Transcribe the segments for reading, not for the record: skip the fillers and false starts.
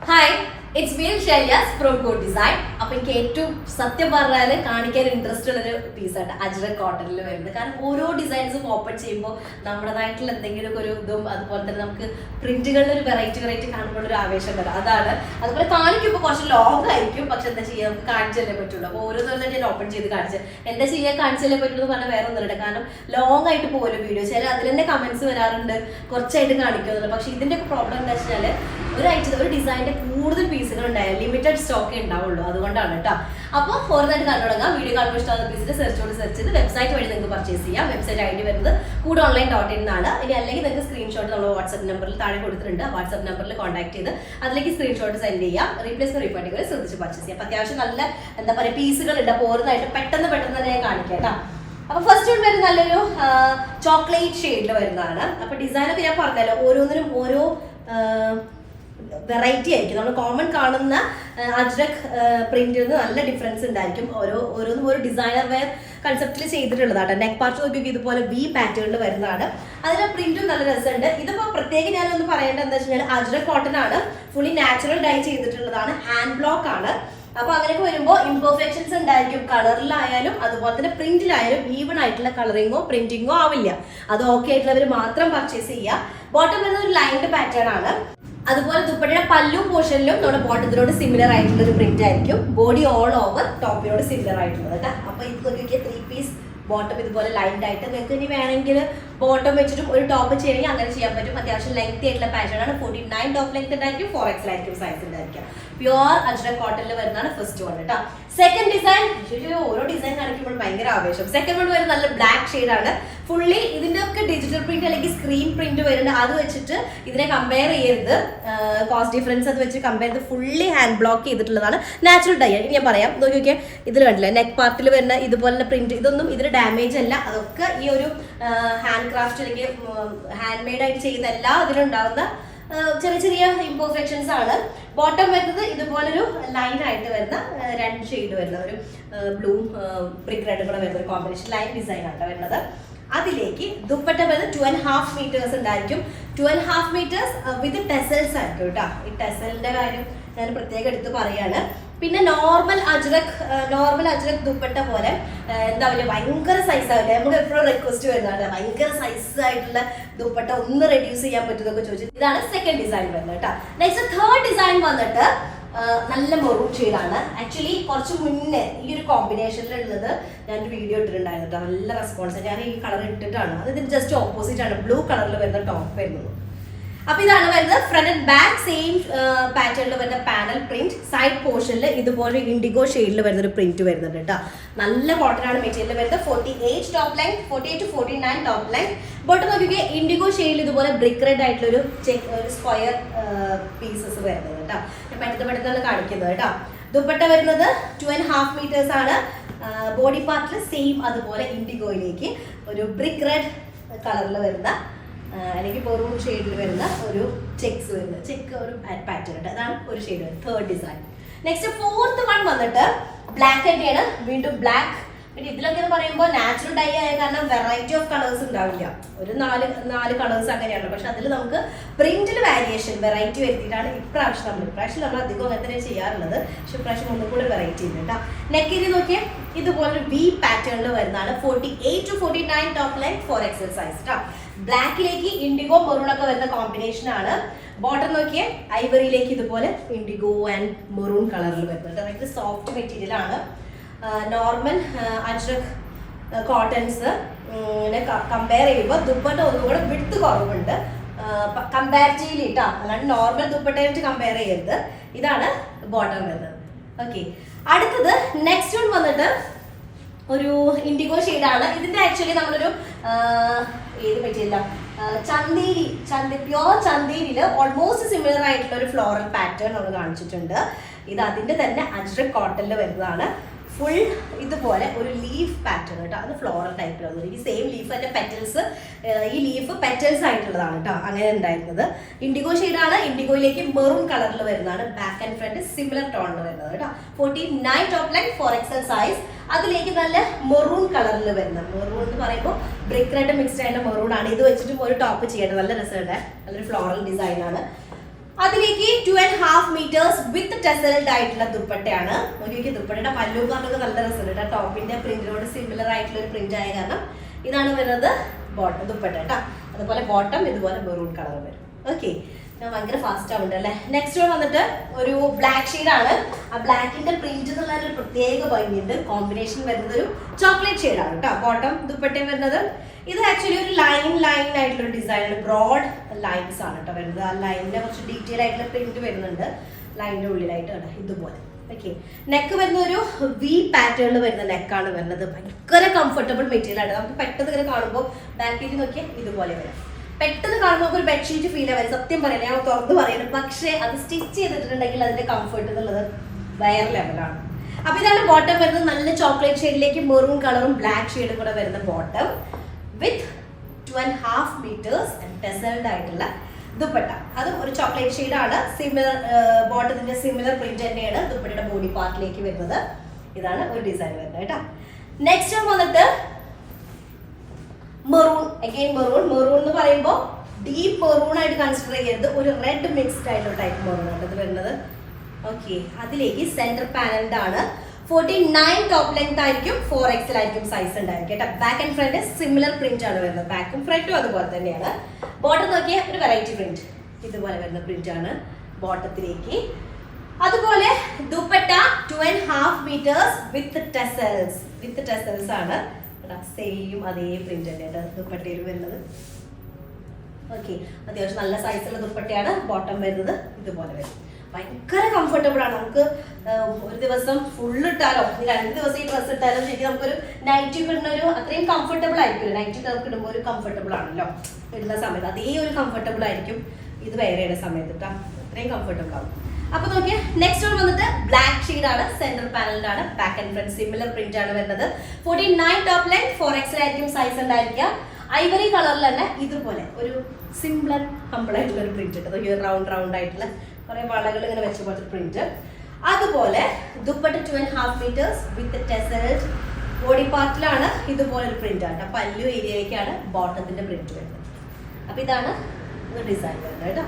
Hi, it's me Shailyas from Code Design. അപ്പോൾ എനിക്ക് ഏറ്റവും സത്യം പറഞ്ഞാൽ കാണിക്കാൻ ഇൻട്രസ്റ്റ് ഉള്ളൊരു പീസാണ് അജ്രക് കോട്ടണിൽ വരുന്നത്. കാരണം ഓരോ ഡിസൈൻസും ഓപ്പൺ ചെയ്യുമ്പോൾ നമ്മുടേതായിട്ടുള്ള എന്തെങ്കിലും ഒരു ഇതും അതുപോലെ തന്നെ നമുക്ക് പ്രിന്റുകളിൽ ഒരു വെറൈറ്റി കാണുമ്പോൾ ഒരു ആവേശം വരും. അതാണ്. അതുപോലെ കാണിക്കുമ്പോൾ കുറച്ച് ലോങ് ആയിരിക്കും, പക്ഷെ എന്താ ചെയ്യുക, നമുക്ക് കാണിച്ചല്ലേ പറ്റുള്ളൂ. അപ്പോൾ ഓരോന്നും ഞാൻ ഓപ്പൺ ചെയ്ത് കാണിച്ച് എന്താ ചെയ്യുക, കാണിച്ചല്ലേ പറ്റുള്ളൂ എന്ന് പറഞ്ഞാൽ വേറെ ഒന്നുമില്ല. കാരണം ലോങ് ആയിട്ട് പോകുമല്ലോ വീഡിയോ. ചില അതിൽ തന്നെ കമന്റ്സ് വരാറുണ്ട് കുറച്ചായിട്ട് കാണിക്കുന്നുള്ളൂ. പക്ഷെ ഇതിന്റെ പ്രോബ്ലം എന്താ വെച്ചാൽ ഒരു ഡിസൈനിന്റെ കൂടുതൽ പീസുകൾ ഉണ്ടായാലും ലിമിറ്റഡ് സ്റ്റോക്കേ ഉണ്ടാവുള്ളൂ. അതുകൊണ്ടാണ് കേട്ടോ. അപ്പോൾ ഓരോന്നായിട്ട് കണ്ടു തുടങ്ങാം. വീഡിയോ കാണുമ്പോൾ ഇഷ്ടമുള്ള പീസിന്റെ സെർച്ച് ചെയ്ത് വെബ്സൈറ്റ് വഴി നിങ്ങൾക്ക് പർച്ചേസ് ചെയ്യാം. വെബ്സൈറ്റ് ഐ ഡി വരുന്നത് CodeOnline.in എന്നാണ്. ഇനി അല്ലെങ്കിൽ നിങ്ങൾക്ക് സ്ക്രീൻഷോട്ട് നമ്മൾ വാട്സ്ആപ്പ് നമ്പറിൽ താഴെ കൊടുത്തിട്ടുണ്ട്. വാട്സ്ആപ്പ് നമ്പറിൽ കോൺടാക്ട് ചെയ്ത് അതിലേക്ക് സ്ക്രീൻഷോട്ട് സെൻഡ് ചെയ്യാം. റീപ്ലേസ്മെന്റ് റീഫണ്ടിങ്ങൾ ശ്രദ്ധിച്ച് പർച്ചേസ് ചെയ്യാം. അപ്പോൾ അത്യാവശ്യം നല്ല എന്താ പറയുക പീസുകൾ ഉണ്ട്. അപ്പോൾ ഓരോന്നായിട്ട് പെട്ടെന്ന് തന്നെ ഞാൻ കാണിക്കാം കേട്ടോ. അപ്പൊ ഫസ്റ്റ് വൺ വരുന്ന നല്ലൊരു ചോക്ലേറ്റ് ഷെയ്ഡിൽ വരുന്നതാണ്. അപ്പൊ ഡിസൈനൊക്കെ ഞാൻ പറഞ്ഞല്ലോ, ഓരോന്നിനും ഓരോ വെറൈറ്റി ആയിരിക്കും. നമ്മൾ കോമൺ കാണുന്ന അജ്രക് പ്രിന്റിൽ നിന്ന് നല്ല ഡിഫറൻസ് ഉണ്ടായിരിക്കും. ഓരോന്നും ഒരു ഡിസൈനർ വെയർ കൺസെപ്റ്റിൽ ചെയ്തിട്ടുള്ളതാണ്. നെക്ക് പാർട്ട് നോക്കിയൊക്കെ ഇതുപോലെ വി പാറ്റേണിൽ വരുന്നതാണ്. അതിന്റെ പ്രിന്റും നല്ല രസമുണ്ട്. ഇതിപ്പോ പ്രത്യേകം ഞാനൊന്ന് പറയേണ്ടത് എന്താ വെച്ചാൽ അജ്രക് കോട്ടൺ ആണ്, ഫുള്ളി നാച്ചുറൽ ഡൈ ചെയ്തിട്ടുള്ളതാണ്, ഹാൻഡ് ബ്ലോക്ക് ആണ്. അപ്പൊ അങ്ങനെയൊക്കെ വരുമ്പോൾ ഇംപെർഫെക്ഷൻസ് ഉണ്ടായിരിക്കും. കളറിലായാലും അതുപോലെ തന്നെ പ്രിന്റിലായാലും ഈവൺ ആയിട്ടുള്ള കളറിങ്ങോ പ്രിന്റിങ്ങോ ആവില്ല. അത് ഓക്കെ ആയിട്ടുള്ളവർ മാത്രം പർച്ചേസ് ചെയ്യുക. ബോട്ടം വരുന്ന ഒരു ലൈൻഡ് പാറ്റേൺ ആണ്. അതുപോലെ ദുപ്പട്ടയുടെ പല്ലു പോർഷനിലും നമ്മുടെ ബോട്ടത്തിനോട് സിമിലർ ആയിട്ടുള്ള ഒരു പ്രിന്റ് ആയിരിക്കും. ബോഡി ഓൾ ഓവർ ടോപ്പിനോട് സിമിലർ ആയിട്ടുള്ളത് കേട്ടോ. അപ്പൊ ഇത് നോക്കിയാൽ 3 പീസ് ബോട്ടം ഇതുപോലെ ലൈൻഡ് ആയിട്ട് നിങ്ങൾക്ക് ഇനി വേണമെങ്കിൽ ബോട്ടം വെച്ചിട്ടും ഒരു ടോപ്പ് ചെയ്യണമെങ്കിൽ അങ്ങനെ ചെയ്യാൻ പറ്റും. അത്യാവശ്യം ലെങ്തി ആയിട്ടുള്ള പാറ്റേൺ ആണ്. 49 ടോപ്പ് ലെങ്ത് ഉണ്ടായിരിക്കും, 4XL ആയിരിക്കും സൈസ് ഉണ്ടായിരിക്കും. പ്യുവർ അജ്രക് കോട്ടണിൽ വരുന്നതാണ് ഫസ്റ്റ് വൺ കേട്ടോ. സെക്കൻഡ് ഡിസൈൻ, ഓരോ ഡിസൈൻ കാണിക്കുമ്പോൾ ഭയങ്കര ആവേശം. സെക്കൻഡ് വൺ വരുന്നത് നല്ല ബ്ലാക്ക് ഷെയ്ഡ് ആണ്. ഫുള്ളി ഇതിന്റെ ഒക്കെ ഡിജിറ്റൽ പ്രിന്റ് അല്ലെങ്കിൽ സ്ക്രീൻ പ്രിന്റ് വരുന്നുണ്ട്. അത് വെച്ചിട്ട് ഇതിനെ കമ്പയർ ചെയ്യരുത്. കോസ്റ്റ് ഡിഫറൻസ് അത് വെച്ച് കമ്പയർ ചെയ്ത് ഫുള്ളി ഹാൻഡ് ബ്ലോക്ക് ചെയ്തിട്ടുള്ളതാണ്. നാച്ചുറൽ ഡൈ ആണ്. ഞാൻ പറയാം, നോക്കിയൊക്കെ ഇതിൽ കണ്ടില്ല നെക്ക് പാർട്ടിൽ വരുന്ന ഇതുപോലെ പ്രിന്റ്, ഇതൊന്നും ഇതിന് ഡാമേജ് അല്ല. അതൊക്കെ ഈ ഒരു ഹാൻഡ് ക്രാഫ്റ്റ് അല്ലെങ്കിൽ ഹാൻഡ് മെയ്ഡ് ആയിട്ട് ചെയ്യുന്ന എല്ലാ ഇതിലും ഉണ്ടാകുന്ന ചെറിയ ഇംപെർഫെക്ഷൻസ് ആണ്. ബോട്ടം വരുന്നത് ഇതുപോലൊരു ലൈൻ ആയിട്ട് വരുന്ന 2 ഷെയ്ഡ് വരുന്ന ഒരു ബ്ലൂ ബ്രിക്ക് റെഡ് കൂടെ വരുന്ന ഒരു കോമ്പിനേഷൻ ലൈൻ ഡിസൈൻ ആണ് വരുന്നത്. അതിലേക്ക് ദുപ്പട്ട വരുന്നത് 2.5 മീറ്റേഴ്സ് ഉണ്ടായിരിക്കും. 2.5 മീറ്റേഴ്സ് വിത്ത് ടെസൽസ് ആയിരിക്കും കേട്ടോ. ഈ ടെസലിന്റെ കാര്യം ഞാൻ പ്രത്യേകം എടുത്ത് പറയാണ്. പിന്നെ നോർമൽ അജ്രക് ദുപ്പട്ട പോലെ എന്താ പറയുക ഭയങ്കര സൈസ് ആവില്ല. നമുക്ക് എപ്പോഴും റിക്വസ്റ്റ് വരുന്നതാണ് ഭയങ്കര സൈസ് ആയിട്ടുള്ള ദുപ്പട്ട ഒന്ന് റെഡ്യൂസ് ചെയ്യാൻ പറ്റുന്നൊക്കെ ചോദിച്ചു. ഇതാണ് സെക്കൻഡ് ഡിസൈൻ വരുന്നത് കേട്ടോ. നെക്സ്റ്റ് തേർഡ് ഡിസൈൻ വന്നിട്ട് നല്ല മെറൂൺ ഷെയ്ഡാണ്. ആക്ച്വലി കുറച്ച് മുന്നേ ഈ ഒരു കോമ്പിനേഷനിലുള്ളത് ഞാനൊരു വീഡിയോ ഇട്ടിട്ടുണ്ടായിരുന്നു കേട്ടോ. നല്ല റെസ്പോൺസ്. ഞാൻ ഈ കളർ ഇട്ടിട്ടാണ്. അത് ഇതിന് ജസ്റ്റ് ഓപ്പോസിറ്റ് ആണ്, ബ്ലൂ കളറിൽ വരുന്ന ടോപ്പ് വരുന്നത്. അപ്പൊ ഇതാണ് വരുന്നത് ഫ്രണ്ട് ആൻഡ് ബാക്ക് സെയിം പാറ്റേണിൽ വരുന്ന പാനൽ പ്രിന്റ്. സൈഡ് പോർഷനിൽ ഇതുപോലെ ഇൻഡിഗോ ഷെയ്ഡിൽ വരുന്ന ഒരു പ്രിന്റ് വരുന്നുണ്ട് കേട്ടോ. നല്ല കോട്ടൺ ആണ് മെറ്റീരിയൽ വരുന്നത്. 48 top length, 48 to 49 top length. Bottom നോക്കിയൊക്കെ ഇൻഡിഗോ ഷെയ്ഡിൽ ഇതുപോലെ ബ്രിക്ക് റെഡ് ആയിട്ടുള്ള ഒരു സ്ക്വയർ പീസസ് വരുന്നത് കേട്ടോ. ഞാൻ പെട്ടെന്ന് കാണിക്കുന്നത് കേട്ടോ. ദുപ്പട്ട വരുന്നത് 2.5 മീറ്റേഴ്സ് ആണ്. ബോഡി പാർട്ടിൽ സെയിം അതുപോലെ ഇൻഡിഗോയിലേക്ക് ഒരു ബ്രിക്ക് റെഡ് കളറിൽ വരുന്ന അല്ലെങ്കിൽ മെറൂൺ ഷെയ്ഡിൽ വരുന്ന ഒരു ചെക്സ് വരുന്നത് ഒരു പാറ്റേൺ. അതാണ് ഒരു shade, third design. Next fourth one വന്നിട്ട് ബ്ലാക്ക് തന്നെയാണ്. വീണ്ടും ബ്ലാക്ക്. പിന്നെ ഇതിലൊക്കെ എന്ന് പറയുമ്പോൾ നാച്ചുറൽ ഡൈ ആയ കാരണം വെറൈറ്റി ഓഫ് കളേഴ്സ് ഉണ്ടാവില്ല. ഒരു നാല് കളേഴ്സ് അങ്ങനെയാണ്. പക്ഷെ അതിൽ നമുക്ക് പ്രിന്റിൽ വേരിയേഷൻ വെറൈറ്റി വരുത്തിയിട്ടാണ് ഇപ്രാവശ്യം നമ്മൾ അധികം അങ്ങനെ തന്നെ ചെയ്യാറുള്ളത്. പക്ഷെ ഇപ്രാവശ്യം ഒന്നും കൂടെ വെറൈറ്റി ഉണ്ട് കേട്ടോ. നെക്കിൽ നോക്കിയാൽ ഇതുപോലെ വി പാറ്റേണിൽ വരുന്നതാണ്. 48 to 49 top length, 4XL size കേട്ടോ. ബ്ലാക്കിലേക്ക് ഇൻഡിഗോ മെറൂൺ ഒക്കെ വരുന്ന കോമ്പിനേഷൻ ആണ്. ബോട്ടം നോക്കിയേ ഐവറിയിലേക്ക് ഇതുപോലെ ഇൻഡിഗോ ആൻഡ് മെറൂൺ കളറിൽ വരുന്നുണ്ട്. ഭയങ്കര സോഫ്റ്റ് മെറ്റീരിയൽ ആണ്. നോർമൽ അജ്രക് കോട്ടൺസ് കമ്പയർ ചെയ്യുമ്പോൾ ദുപ്പട്ട ഒന്നുകൂടെ വിഡ്ത്ത് കുറവുണ്ട് കമ്പാരിറ്റീവ്ലി കേട്ടോ. അല്ലാണ്ട് നോർമൽ ദുപ്പട്ടയായിട്ട് കമ്പയർ ചെയ്യരുത്. ഇതാണ് ബോട്ടം വരുന്നത്. ഓക്കെ, അടുത്തത് നെക്സ്റ്റ് വൺ വന്നിട്ട് ഒരു ഇൻഡിഗോ ഷെയ്ഡാണ്. ഇതിന്റെ ആക്ച്വലി നമ്മളൊരു ഏത് പറ്റിയില്ല പ്യോർ ചന്തേരിയിൽ ഓൾമോസ്റ്റ് സിമിലർ ആയിട്ടുള്ള ഒരു ഫ്ലോറൽ പാറ്റേൺ നമ്മൾ കാണിച്ചിട്ടുണ്ട്. ഇത് അതിന്റെ തന്നെ അജ്രക് കോട്ടണിൽ വരുന്നതാണ്. ഫുൾ ഇതുപോലെ ഒരു ലീഫ് പാറ്റേൺ കേട്ടോ. അത് ഫ്ലോറൽ ടൈപ്പിലാണ്. ഈ സെയിം ലീഫ് തന്നെ പെറ്റൽസ്, ഈ ലീഫ് പെറ്റൽസ് ആയിട്ടുള്ളതാണ് കേട്ടോ. അങ്ങനെ ഉണ്ടായിരുന്നത് ഇൻഡിഗോ ഷെയ്ഡാണ്. ഇൻഡിഗോയിലേക്ക് മെറൂൺ കളറിൽ വരുന്നതാണ്. ബാക്ക് ആൻഡ് ഫ്രണ്ട് സിമിലർ ടോണിൽ വരുന്നത് കേട്ടോ. 49 ടോപ്പ് ലെങ്ത്, 4XL സൈസ്. അതിലേക്ക് നല്ല മെറൂൺ കളറിൽ വരുന്ന, മെറൂൺ എന്ന് പറയുമ്പോൾ ബ്രിക്ക് റെഡ് മിക്സ്ഡ് ആയിട്ട് മെറൂൺ ആണ്. ഇത് വെച്ചിട്ട് ഒരു ടോപ്പ് ചെയ്യട്ടെ, നല്ല രസമുണ്ട്. നല്ലൊരു ഫ്ലോറൽ ഡിസൈൻ ആണ്. അതിലേക്ക് 2.5 meters വിത്ത് ടെസൽഡ് ആയിട്ടുള്ള ദുപ്പട്ടയാണ്. നോക്കിയൊക്കെ ദുപ്പട്ടയുടെ പല്ലു പറഞ്ഞൊക്കെ നല്ല രസമുണ്ട്. ടോപ്പിന്റെ പ്രിന്റിനോട് സിമിലർ ആയിട്ടുള്ള ഒരു പ്രിന്റ് ആയ കാരണം ഇതാണ് വരുന്നത് ബോട്ടം ദുപ്പട്ട കേട്ടോ. അതുപോലെ ബോട്ടം ഇതുപോലെ മെറൂൺ കളർ വരും. ഓക്കെ, ഞാൻ ഭയങ്കര ഫാസ്റ്റ് ആവുന്നുണ്ട് അല്ലേ. നെക്സ്റ്റ് വന്നിട്ട് ഒരു ബ്ലാക്ക് ഷെയ്ഡാണ്. ആ ബ്ലാക്കിന്റെ പ്രിന്റ് എന്നുള്ള ഒരു പ്രത്യേക ഭംഗിയുണ്ട്. കോമ്പിനേഷൻ വരുന്നത് ഒരു ചോക്ലേറ്റ് ഷെയ്ഡാണ് കേട്ടോ. ബോട്ടം ദുപ്പട്ടയും വരുന്നത് ഇത് ആക്ച്വലി ഒരു ലൈൻ ആയിട്ടുള്ള ഡിസൈൻ, ബ്രോഡ് ലൈൻസ് ആണ് കേട്ടോ വരുന്നത്. ആ ലൈനിന്റെ കുറച്ച് ഡീറ്റെയിൽ ആയിട്ടുള്ള പ്രിന്റ് വരുന്നുണ്ട് ലൈനിന്റെ ഉള്ളിലായിട്ട് കേട്ടോ ഇതുപോലെ. ഓക്കെ, നെക്ക് വരുന്ന ഒരു വി പാറ്റേണിൽ വരുന്ന നെക്കാണ് വരുന്നത്. ഭയങ്കര കംഫർട്ടബിൾ മെറ്റീരിയൽ ആണ്. നമുക്ക് പെട്ടെന്ന് ഇങ്ങനെ കാണുമ്പോൾ ബാക്കിലേക്ക് നോക്കിയാൽ ഇതുപോലെ വരാം. പെട്ടെന്ന് കാണുമ്പോൾ ഒരു ബെഡ്ഷീറ്റ് ഫീൽ ആവും. സത്യം പറയാം, ഞാൻ തുറന്ന് പറയുന്നത്. പക്ഷേ അത് സ്റ്റിച്ച് ചെയ്തിട്ടുണ്ടെങ്കിൽ അതിന്റെ കംഫർട്ട് എന്നുള്ളത് വേറെ ലെവലാണ്. അപ്പൊ ഇതാണ് ബോട്ടം വരുന്നത്. നല്ല ചോക്ലേറ്റ് ഷെയ്ഡിലേക്ക് മെറൂൺ കളറും ബ്ലാക്ക് ഷെയ്ഡും കൂടെ വരുന്ന ബോട്ടം വിത്ത് 2.5 meters ടെസൽഡ് ആയിട്ടുള്ള ദുപ്പട്ട. അതും ഒരു ചോക്ലേറ്റ് ഷെയ്ഡാണ്. സിമിലർ ബോട്ടത്തിന്റെ സിമിലർ പ്രിന്റ് തന്നെയാണ് ദുപ്പട്ടയുടെ ബോഡി പാർട്ടിലേക്ക് വരുന്നത്. ഇതാണ് ഒരു ഡിസൈൻ വരുന്നത് കേട്ടോ. നെക്സ്റ്റ് വന്നിട്ട് മെറൂൺ. അഗൈൻ മെറൂൺ എന്ന് പറയുമ്പോൾ ഡീപ്പ് മെറൂൺ ആയിട്ട് കൺസിഡർ ചെയ്യരുത്. ഒരു റെഡ് മിക്സ്ഡ് ആയിട്ടുള്ള ടൈപ്പ് മെറൂൺ ആണ് ഇത് വരുന്നത്. ഓക്കെ, അതിലേക്ക് സെന്റർ പാനൽഡ് ആണ്. 49 ടോപ്പ് ലെങ്ത് ആയിരിക്കും, 4XL ആയിരിക്കും സൈസ് ഉണ്ടായിരിക്കും കേട്ടോ. Back and front similar print ആണ് വരുന്നത്. ബാക്കും ഫ്രണ്ടും അതുപോലെ തന്നെയാണ്. ബോട്ടം നോക്കിയാൽ ഒരു വെറൈറ്റി പ്രിന്റ് ഇതുപോലെ വരുന്ന പ്രിന്റ് ആണ് ബോട്ടത്തിലേക്ക്. അതുപോലെ ദുപ്പട്ട 2.5 meters വിത്ത് ടെസൽസ് ആണ്. സെയിം അതേ പ്രിന്റ് തന്നെയാണ് ദുപ്പട്ടയിൽ വരുന്നത്. ഓക്കെ, അത്യാവശ്യം നല്ല സൈസുള്ള ദുപ്പട്ടയാണ്. ബോട്ടം വരുന്നത് ഇതുപോലെ വരും. ഭയങ്കര കംഫർട്ടബിൾ ആണ്. നമുക്ക് ഒരു ദിവസം ഫുൾ ഇട്ടാലോ 2 ദിവസം ഈ ഡ്രസ്സ് ഇട്ടാലോ ശരിക്കും നമുക്കൊരു നൈറ്റ് ഇടുന്ന ഒരു അത്രയും കംഫർട്ടബിൾ ആയിരിക്കും. നൈറ്റ് നമുക്ക് ഇടുമ്പോൾ ഒരു കംഫർട്ടബിൾ ആണല്ലോ ഇടുന്ന സമയത്ത്. അതേ ഒരു കംഫർട്ടബിൾ ആയിരിക്കും ഇത് വേറെയുടെ സമയത്ത് കേട്ടോ. അത്രയും കംഫർട്ടബിൾ ആവും. അപ്പൊ നോക്കിയാൽ നെക്സ്റ്റ് വന്നിട്ട് ബ്ലാക്ക് ഷെയ്ഡ് ആണ്. സെന്റർ പാനൽഡ് ആണ്. Back and front similar print ആണ് വരുന്നത്. 49 ടോപ്പ് ലെങ്ത്, 4XL ആയിരിക്കും സൈസ് ഉണ്ടായിരിക്കുക. ഐവറി കളറിൽ തന്നെ ഇതുപോലെ ഒരു സിമ്പിൾ ഹമ്പിൾ ആയിട്ടുള്ള ഒരു പ്രിന്റ് ഉണ്ട്. റൗണ്ട് ആയിട്ടുള്ള കുറെ വളകൾ ഇങ്ങനെ വെച്ച പോലത്തെ പ്രിന്റ്. അതുപോലെ ദുപ്പട്ട 2.5 meters വിത്ത് ടെസൽഡ് ബോഡി പാർട്ടിലാണ് ഇതുപോലെ ഒരു പ്രിന്റ് ആണ്. പല്ലു ഏരിയയിലേക്കാണ് ബോട്ടത്തിന്റെ പ്രിന്റ് വരുന്നത്. അപ്പൊ ഇതാണ് ഡിസൈൻ വരുന്നത് കേട്ടോ.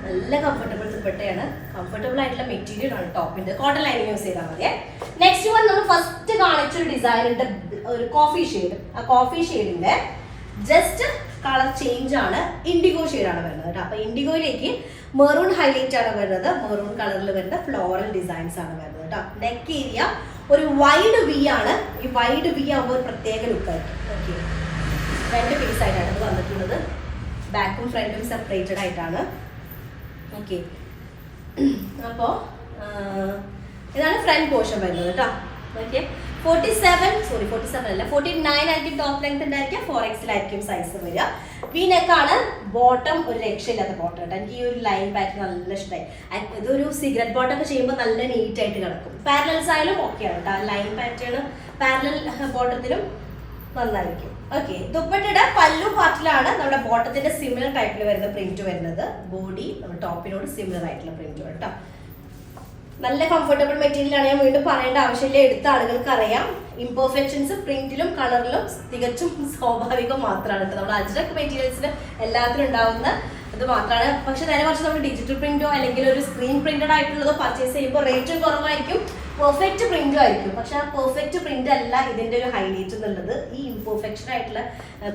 നല്ല കംഫർട്ടബിൾ ദുപ്പട്ടയാണ്. കംഫർട്ടബിൾ ആയിട്ടുള്ള മെറ്റീരിയൽ ആണ് ടോപ്പിന്റെ. കോട്ടൺ ലൈനിങ് യൂസ് ചെയ്താൽ മതി. നെക്സ്റ്റ് വൺ നമ്മൾ ഫസ്റ്റ് കാണിച്ചൊരു ഡിസൈനിന്റെ ഒരു കോഫി ഷെയ്ഡ്. ആ കോഫി ഷെയ്ഡിന്റെ ജസ്റ്റ് കളർ ചേഞ്ച് ആണ്. ഇൻഡിഗോ ഷെയ്ഡാണ് വരുന്നത് കേട്ടോ. അപ്പൊ ഇൻഡിഗോയിലേക്ക് മെറൂൺ ഹൈലൈറ്റ് ആണ് വരുന്നത്. മെറൂൺ കളറിൽ വരുന്ന ഫ്ലോറൽ ഡിസൈൻസ് ആണ് വരുന്നത് കേട്ടോ. നെക്ക് ഏരിയ ഒരു വൈഡ് വി ആണ്. ഈ വൈഡ് വി ആകുമ്പോൾ ഒരു പ്രത്യേക ലുക്കായിരിക്കും. ഓക്കെ, 2 പീസ് ആയിട്ടാണ് ഇത് വന്നിട്ടുള്ളത്. ബാക്കും ഫ്രണ്ടും സെപ്പറേറ്റഡ് ആയിട്ടാണ്. ഓക്കെ, അപ്പോൾ ഇതാണ് ഫ്രണ്ട് പോർഷൻ വരുന്നത് കേട്ടോ. ഓക്കെ, 47 അല്ല 49 ആയിരിക്കും ടോപ്പ് ലെങ്ത് ഉണ്ടായിരിക്കും. 4XL ആയിരിക്കും സൈസ് വരിക. വി നെക്കാണ്. ബോട്ടം ഒരു രക്ഷയില്ലാത്ത ബോട്ടം കേട്ടോ. എനിക്ക് ഈ ഒരു ലൈൻ പാറ്റേൺ നല്ല ഇഷ്ടമായി. ഇതൊരു സിഗരറ്റ് ബോട്ടം ഒക്കെ ചെയ്യുമ്പോൾ നല്ല നീറ്റ് ആയിട്ട് കിടക്കും. പാരലൽസ് ആയാലും ഓക്കെയാണ് കേട്ടോ. ലൈൻ പാറ്റേൺ പാരലൽ ബോട്ടത്തിലും നന്നായിരിക്കും. ഓക്കെ, ദുപ്പട്ടയുടെ പല്ലു പാർട്ടിലാണ് നമ്മുടെ ബോട്ടത്തിന്റെ സിമിലർ ടൈപ്പിൽ വരുന്ന പ്രിന്റ് വരുന്നത്. ബോഡി നമ്മുടെ ടോപ്പിനോട് സിമിലർ ആയിട്ടുള്ള പ്രിന്റ് കേട്ടോ. നല്ല കംഫർട്ടബിൾ മെറ്റീരിയൽ ആണ്. ഞാൻ വീണ്ടും പറയേണ്ട ആവശ്യമില്ല. എടുത്ത ആളുകൾക്ക് അറിയാം. ഇംപെർഫെക്ഷൻസ് പ്രിന്റിലും കളറിലും തികച്ചും സ്വാഭാവികം മാത്രമാണ് കേട്ടോ. നമ്മുടെ അജ്രക് മെറ്റീരിയൽസിന് എല്ലാത്തിനും ഉണ്ടാവുന്ന ഇത് മാത്രമാണ്. പക്ഷെ നേരെ മറിച്ച് നമ്മൾ ഡിജിറ്റൽ പ്രിന്റോ അല്ലെങ്കിൽ ഒരു സ്ക്രീൻ പ്രിന്റഡ് ആയിട്ടുള്ളതോ പർച്ചേസ് ചെയ്യുമ്പോൾ റേറ്റും കുറവായിരിക്കും, പെർഫെക്റ്റ് പ്രിന്റും ആയിരിക്കും. പക്ഷെ ആ പെർഫെക്റ്റ് പ്രിന്റ് അല്ല ഇതിന്റെ ഒരു ഹൈലൈറ്റ് എന്നുള്ളത്. ഈ ഇംപെർഫെക്ഷൻ ആയിട്ടുള്ള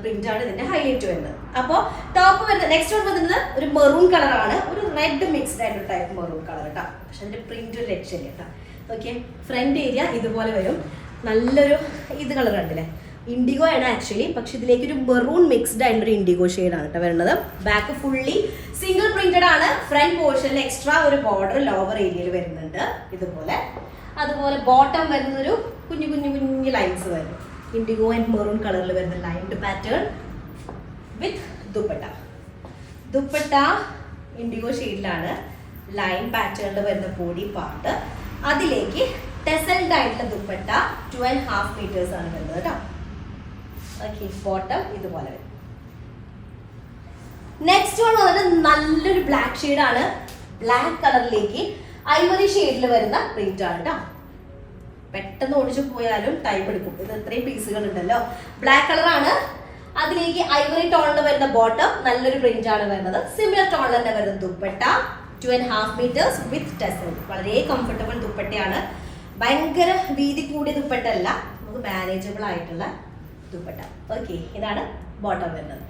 പ്രിന്റ് ആണ് ഇതിന്റെ ഹൈലൈറ്റ് വരുന്നത്. അപ്പോൾ ടോപ്പ് വരുന്നത് നെക്സ്റ്റ് വൺ വരുന്നത് ഒരു മെറൂൺ കളറാണ്. ഒരു റെഡ് മിക്സ്ഡ് ആയിട്ടുള്ള ടൈപ്പ് മെറൂൺ കളർ കേട്ടോ. പക്ഷെ അതിന്റെ പ്രിന്റ് ഒരു രക്ഷയില്ല കേട്ടോ. ഓക്കെ, ഫ്രണ്ട് ഏരിയ ഇതുപോലെ വരും. നല്ലൊരു ഇത് കളർ കണ്ടില്ലേ, ഇൻഡിഗോ ആണ് ആക്ച്വലി. പക്ഷെ ഇതിലേക്ക് ഒരു മെറൂൺ മിക്സ്ഡ് ആയിട്ടൊരു ഇൻഡിഗോ ഷെയ്ഡാണ് കേട്ടോ വരുന്നത്. ബാക്ക് ഫുള്ളി സിംഗിൾ പ്രിന്റഡ് ആണ്. ഫ്രണ്ട് പോർഷനിൽ എക്സ്ട്രാ ഒരു ബോർഡർ ലോവർ ഏരിയയിൽ വരുന്നുണ്ട് ഇതുപോലെ. അതുപോലെ ബോട്ടം വരുന്നൊരു കുഞ്ഞു ലൈൻസ് വരും. ഇൻഡിഗോ ആൻഡ് മെറൂൺ കളറിൽ വരുന്ന ലൈൻഡ് പാറ്റേൺ വിത്ത് ദുപ്പട്ട ഇൻഡിഗോ ഷെയ്ഡിലാണ്. ലൈൻ പാറ്റേണിൽ വരുന്ന ബോഡി പാർട്ട്. അതിലേക്ക് ടെസൽഡ് ആയിട്ടുള്ള ദുപ്പട്ട 2.5 meters ആണ് വരുന്നത് കേട്ടോ. ഓക്കെ, ബോട്ടം ഇതുപോലെ വരും. നെക്സ്റ്റ് വൺ വന്നിട്ട് നല്ലൊരു ബ്ലാക്ക് ഷെയ്ഡാണ്. ബ്ലാക്ക് കളറിലേക്ക് ഐവറി ഷെയ്ഡിൽ വരുന്ന പ്രിന്റ് ആണ് കേട്ടോ. പെട്ടെന്ന് ഓടിച്ചു പോയാലും ടൈം എടുക്കും. ഇത് ഇത്രയും പീസുകൾ ഉണ്ടല്ലോ. ബ്ലാക്ക് കളറാണ്. അതിലേക്ക് ഐവറി ടോണിൽ വരുന്ന ബോട്ടം നല്ലൊരു പ്രിന്റ് ആണ് വരുന്നത്. സിമിലർ ടോണിൽ തന്നെ വരുന്ന ദുപ്പട്ട 2.5 മീറ്റേഴ്സ് വിത്ത് ടെസൽ. വളരെ കംഫർട്ടബിൾ ദുപ്പട്ടയാണ്. ഭയങ്കര വീതി കൂടിയ ദുപ്പട്ടല്ല, നമുക്ക് മാനേജബിൾ ആയിട്ടുള്ള ദുപ്പട്ട. ഓക്കെ, ഇതാണ് ബോട്ടം വരുന്നത്.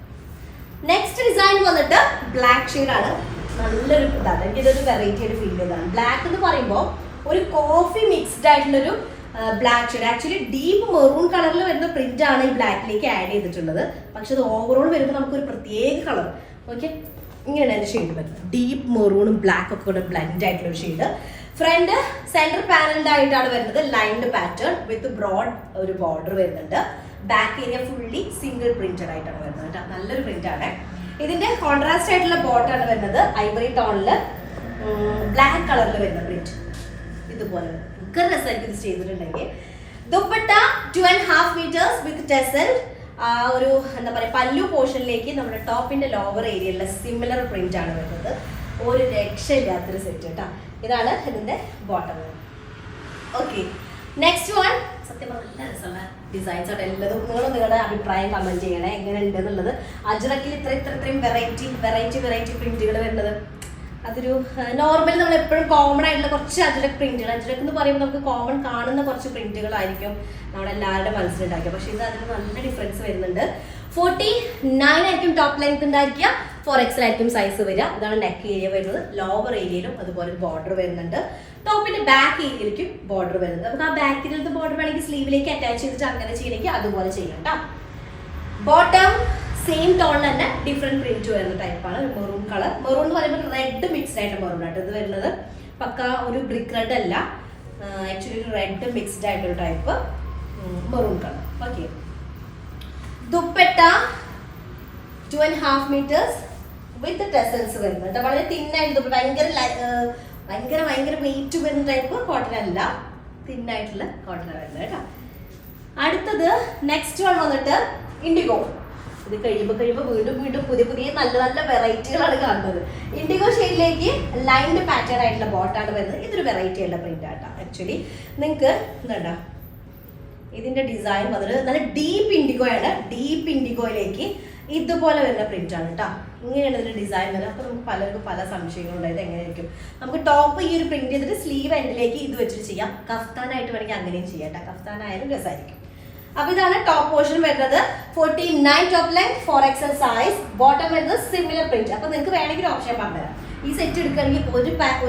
നെക്സ്റ്റ് ഡിസൈൻ വന്നിട്ട് ബ്ലാക്ക് ഷെയ്ഡാണ്. നല്ലൊരു ഇതാണ്, എനിക്കിതൊരു വെറൈറ്റി ആയിട്ട് ഫീൽ ചെയ്തതാണ്. ബ്ലാക്ക് എന്ന് പറയുമ്പോൾ ഒരു കോഫി മിക്സ്ഡ് ആയിട്ടുള്ളൊരു black shade. Actually deep maroon കളറിൽ വരുന്ന പ്രിന്റ് ആണ് ഈ ബ്ലാക്കിലേക്ക് ആഡ് ചെയ്തിട്ടുള്ളത്. പക്ഷെ അത് ഓവറോൾ വരുമ്പോൾ നമുക്കൊരു പ്രത്യേക കളർ. ഓക്കെ, ഇങ്ങനെയാണ് അതിന്റെ ഷെയ്ഡ് വരുന്നത്. ഡീപ്പ് മെറൂണും ബ്ലാക്ക് ഒക്കെ കൂടെ ബ്ലെൻഡ് ആയിട്ടുള്ള ഒരു ഷെയ്ഡ്. ഫ്രണ്ട് സെന്റർ പാനൽഡ് ആയിട്ടാണ് വരുന്നത്. ലൈൻഡ് പാറ്റേൺ വിത്ത് ബ്രോഡ് ഒരു ബോർഡർ വരുന്നുണ്ട്. Back area fully single printed ആയിട്ടാണ് വരുന്നത് കേട്ടോ. നല്ലൊരു പ്രിന്റ് ആണ്. ഇതിന്റെ കോൺട്രാസ്റ്റ് ആയിട്ടുള്ള ബോട്ടാണ് വരുന്നത്. ഐവറി ടോണില് ബ്ലാക്ക് കളറിൽ വരുന്ന പ്രിന്റ് ഇതുപോലെ. ഒക്കെ രസമായിരിക്കും ഇത് ചെയ്തിട്ടുണ്ടെങ്കിൽ. ദുപ്പട്ട 2.5 മീറ്റേഴ്സ് വിത്ത് ടെസൽ. ഒരു എന്താ പറയുക, പല്ലു പോർഷനിലേക്ക് നമ്മുടെ ടോപ്പിന്റെ ലോവർ ഏരിയയിലുള്ള സിമിലർ പ്രിന്റ് ആണ് വരുന്നത്. ഒരു രക്ഷയില്ലാത്തൊരു സെറ്റ് കേട്ടോ. ഇതാണ് ഇതിന്റെ ബോട്ടം. Okay, next one. സത്യം പറഞ്ഞാൽ നല്ല രസമുള്ള ഡിസൈൻസ് ആണ് എല്ലാതും. നിങ്ങളുടെ അഭിപ്രായം കമന്റ് ചെയ്യണേ, എങ്ങനെ ഉണ്ട് എന്നുള്ളത്. അജ്രക്കിൽ ഇത്രയും വെറൈറ്റി പ്രിന്റുകൾ വരുന്നത്. അതൊരു നോർമലി നമ്മൾ എപ്പോഴും കോമൺ ആയിട്ടുള്ള കുറച്ച് അജ്രക് പ്രിന്റുകൾ. അജ്രക് എന്ന് പറയുമ്പോൾ നമുക്ക് കോമൺ കാണുന്ന കുറച്ച് പ്രിന്റുകളായിരിക്കും നമ്മളെല്ലാവരുടെ മനസ്സിലുണ്ടാക്കുക. പക്ഷേ ഇത് അതിന് നല്ല ഡിഫറൻസ് വരുന്നുണ്ട്. 49 ആയിരിക്കും ടോപ്പ് ലെങ്ത് ഉണ്ടായിരിക്കുക. 4XL ആയിരിക്കും സൈസ് വരിക. ഇതാണ് നെക്ക് ഏരിയ വരുന്നത്. ലോവർ ഏരിയയിലും അതുപോലെ ബോർഡർ വരുന്നുണ്ട്. ടോപ്പിന്റെ ബാക്ക് ഏരിയയിലേക്കും ബോർഡർ വരുന്നത്. നമുക്ക് ആ ബാക്കിലത്തെ ബോർഡർ വേണമെങ്കിൽ സ്ലീവിലേക്ക് അറ്റാച്ച് ചെയ്തിട്ട് അങ്ങനെ ചെയ്യണമെങ്കിൽ അതുപോലെ ചെയ്യാം കേട്ടോ. ബോട്ടം സെയിം ടോൺ തന്നെ ഡിഫറെന്റ് പ്രിന്റ് വരുന്ന ടൈപ്പാണ്. Maroon colour. മെറൂൺ എന്ന് പറയുമ്പോൾ റെഡ് മിക്സ്ഡ് ആയിട്ട് മെറൂൺ ആയിട്ട് ഇത് വരുന്നത്. പക്ക ഒരു ബ്രിക്ക് റെഡ് അല്ല, ആക്ച്വലി ഒരു റെഡ് മിക്സ്ഡ് ആയിട്ടൊരു type maroon colour. Okay, dupatta 2.5 metres with tassels വരുന്നുണ്ട്. വളരെ തിന്നായിട്ട് ഭയങ്കര വെയിറ്റ് വരുന്ന ടൈപ്പ് കോട്ടൺ അല്ല, തിന്നായിട്ടുള്ള കോട്ടൺ വരുന്നത് കേട്ടോ. അടുത്തത് നെക്സ്റ്റ് വൺ വന്നിട്ട് ഇൻഡിഗോ. ഇത് കഴിയുമ്പോൾ വീണ്ടും പുതിയ നല്ല വെറൈറ്റികളാണ് കാണുന്നത്. ഇൻഡിഗോ ഷെയ്ഡിലേക്ക് ലൈൻഡ് പാറ്റേൺ ആയിട്ടുള്ള ബോട്ടാണ് വരുന്നത്. ഇതൊരു വെറൈറ്റി ആയിട്ടുള്ള പ്രിന്റ് ആട്ടോ. ആക്ച്വലി നിങ്ങൾക്ക് എന്താ ഇതിന്റെ ഡിസൈൻ വന്നിട്ട് നല്ല ഡീപ്പ് ഇൻഡിഗോ ആണ്. ഡീപ്പ് ഇൻഡിഗോയിലേക്ക് ഇതുപോലെ വരുന്ന പ്രിന്റ് ആണ് കേട്ടോ. ഇങ്ങനെയാണ് ഇതിന്റെ ഡിസൈൻ വരുന്നത്. അപ്പൊ നമുക്ക് പലർക്കും പല സംശയങ്ങളുണ്ടായത് എങ്ങനെയായിരിക്കും. നമുക്ക് ടോപ്പ് ഈ ഒരു പ്രിന്റ് ചെയ്തിട്ട് സ്ലീവ് എൻഡിലേക്ക് ഇത് വെച്ചിട്ട് ചെയ്യാം. കഫ്താനായിട്ട് വേണമെങ്കിൽ അങ്ങനെയും ചെയ്യാം കേട്ടോ. കഫ്താനായാലും രസമായിരിക്കും. അപ്പൊ ഇതാണ് ടോപ്പ് പോർഷൻ വരുന്നത്. 49 top length, 4XL size. Bottom വരുന്നത് സിമിലർ പ്രിന്റ്. അപ്പൊ നിങ്ങൾക്ക് വേണമെങ്കിൽ ഓപ്ഷൻ പറഞ്ഞുതരാം. ഈ സെറ്റ് എടുക്കുകയാണെങ്കിൽ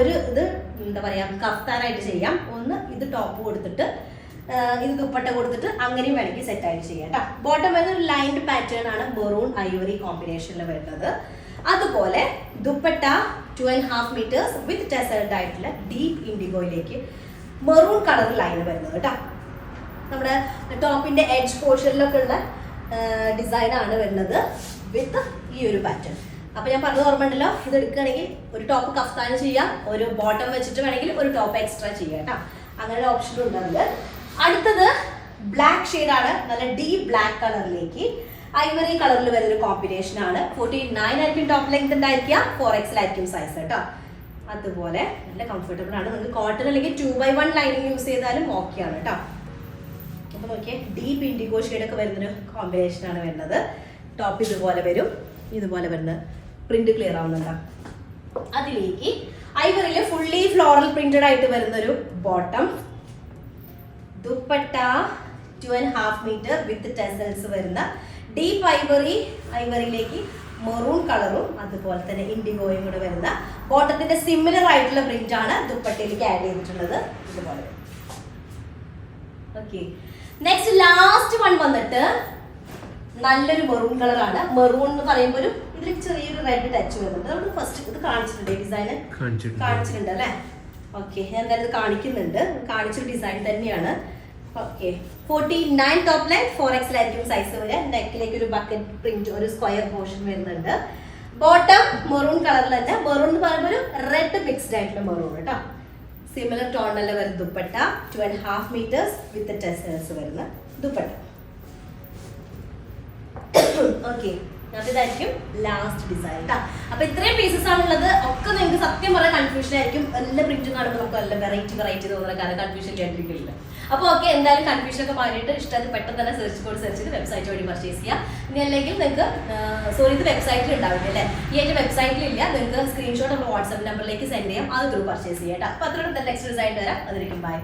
ഒരു ഇത് എന്താ പറയാ, കഫ്താനായിട്ട് ചെയ്യാം. ഒന്ന് ഇത് ടോപ്പ് കൊടുത്തിട്ട് ഇത് ദുപ്പട്ട കൊടുത്തിട്ട് അങ്ങനെയും വേണമെങ്കിൽ സെറ്റ് ആയിട്ട് ചെയ്യാം കേട്ടോ. ബോട്ടം വരുന്നത് ഒരു ലൈൻഡ് പാറ്റേൺ ആണ്. മെറൂൺ ഐവറി കോമ്പിനേഷനിൽ വരുന്നത്. അതുപോലെ ദുപ്പട്ട 2.5 മീറ്റേഴ്സ് വിത്ത് ടെസൽഡ് ആയിട്ടുള്ള ഡീപ്പ് ഇൻഡിഗോയിലേക്ക് മെറൂൺ കളർ ലൈൻ വരുന്നത് കേട്ടോ. നമ്മുടെ ടോപ്പിന്റെ എഡ്ജ് പോർഷനിലൊക്കെ ഉള്ള ഡിസൈൻ ആണ് വരുന്നത് വിത്ത് ഈ ഒരു പാറ്റേൺ. അപ്പൊ ഞാൻ പറഞ്ഞത് ഓർമ്മയുണ്ടല്ലോ, ഇത് എടുക്കുകയാണെങ്കിൽ ഒരു ടോപ്പ് കഫ്താൻ ചെയ്യാം, ഒരു ബോട്ടം വെച്ചിട്ട് വേണമെങ്കിൽ ഒരു ടോപ്പ് എക്സ്ട്രാ ചെയ്യാം കേട്ടോ. അങ്ങനെ ഓപ്ഷൻ ഉണ്ട് അതില്. അടുത്തത് ബ്ലാക്ക് ഷെയ്ഡാണ്. നല്ല ഡീപ്പ് ബ്ലാക്ക് കളറിലേക്ക് ഐവറി കളറിൽ വരുന്നൊരു കോമ്പിനേഷൻ ആണ്. 49 ആയിരിക്കും ടോപ്പ് ലെങ്ത് ഉണ്ടായിരിക്കുക. 4XL ആയിരിക്കും സൈസ് കേട്ടോ. അതുപോലെ നല്ല കംഫർട്ടബിൾ ആണ്. നിങ്ങൾക്ക് കോട്ടൺ അല്ലെങ്കിൽ 2x1 ലൈനിങ് യൂസ് ചെയ്താലും ഓക്കെ ആണ് കേട്ടോ. അപ്പൊ നോക്കിയേ, ഡീപ്പ് ഇൻഡിഗോ ഷെയ്ഡൊക്കെ വരുന്നൊരു കോമ്പിനേഷൻ ആണ് വരുന്നത്. ടോപ്പ് ഇതുപോലെ വരും. ഇതുപോലെ വരുന്ന പ്രിന്റ് ക്ലിയർ ആവുന്നുണ്ടോ? അതിലേക്ക് ഐവറിയിൽ ഫുള്ളി ഫ്ലോറൽ പ്രിന്റഡ് ആയിട്ട് വരുന്നൊരു ബോട്ടം. ദുപ്പട്ട 2.5 മീറ്റർ വിത്ത് ടെസൽസ് വരുന്ന ഡീപ്പ് ഐവറിയിലേക്ക് മെറൂൺ കളറും അതുപോലെ തന്നെ ഇൻഡിഗോയും കൂടെ വരുന്ന ബോട്ടത്തിന്റെ സിമിലർ ആയിട്ടുള്ള പ്രിന്റ് ആണ് ദുപ്പട്ടയിലേക്ക് ആഡ് ചെയ്തിട്ടുള്ളത്. ഇതുപോലെ. ഓക്കെ, നെക്സ്റ്റ് ലാസ്റ്റ് വൺ വന്നിട്ട് നല്ലൊരു മെറൂൺ കളറാണ്. മെറൂൺ എന്ന് പറയുമ്പോൾ ഒരു ഇതിൽ ചെറിയൊരു റെഡ് ടച്ച് വരുന്നുണ്ട്. നമ്മൾ ഫസ്റ്റ് ഇത് കാണിച്ചിട്ടുണ്ട്, ഡിസൈന് കാണിച്ചിട്ടുണ്ട് അല്ലേ? ഓക്കെ, ഞാൻ എന്തായാലും ഇത് കാണിക്കുന്നുണ്ട്. കാണിച്ചൊരു ഡിസൈൻ തന്നെയാണ്. ഓക്കെ, 49 ടോപ്പ് ലെങ്ത്, 4XL ആയിരിക്കും സൈസ് വരിക. നെക്കിലേക്ക് ഒരു ബക്കറ്റ് പ്രിന്റ്, ഒരു സ്ക്വയർ പോർഷൻ വരുന്നുണ്ട്. ബോട്ടം മെറൂൺ കളറിൽ തന്നെ. മെറൂൺ എന്ന് പറയുമ്പോൾ ഒരു റെഡ് മിക്സ്ഡ് ആയിട്ടുള്ള മെറൂൺ കേട്ടോ. സിമിലർ ടോണിൽ വരുന്ന ദുപ്പട്ട 2.5 മീറ്റേഴ്സ് വിത്ത് ടെസൽസ് വരുന്ന ദുപ്പട്ട. ഓക്കെ, അപ്പൊ ഇതായിരിക്കും ലാസ്റ്റ് ഡിസൈൻ കേട്ടോ. അപ്പൊ ഇത്രയും പീസസ് ആണുള്ളത്. ഒക്കെ നിങ്ങൾക്ക് സത്യം പറയാൻ കൺഫ്യൂഷൻ ആയിരിക്കും. എല്ലാ പ്രിന്റും കാണുമ്പോൾ നമുക്ക് നല്ല വെറൈറ്റി തോന്നുന്ന കാരണം കൺഫ്യൂഷൻ കേട്ടിരിക്കില്ല. അപ്പോൾ ഓക്കെ, എന്തായാലും കൺഫ്യൂഷൻ ഒക്കെ മാറിയിട്ട് ഇഷ്ടം പെട്ടെന്ന് തന്നെ സെർച്ച് ചെയ്ത് വെബ്സൈറ്റ് വഴി പർച്ചേസ് ചെയ്യാം. ഇനി അല്ലെങ്കിൽ നിങ്ങൾക്ക് ഇത് വെബ്സൈറ്റിൽ ഉണ്ടാവില്ല അല്ലേ, ഈ ആയിട്ട് വെബ്സൈറ്റിൽ ഇല്ല, നിങ്ങൾക്ക് സ്ക്രീൻഷോട്ട് നമ്മൾ വാട്സ്ആപ്പ് നമ്പറിലേക്ക് സെൻഡ് ചെയ്യാം, അത് ത്രൂ പർച്ചേസ് ചെയ്യാം കേട്ടോ. അപ്പോൾ അത്രയും നെക്സ്റ്റ് ഡിസൈൻ വരാം. അതിരിക്കും ബൈ.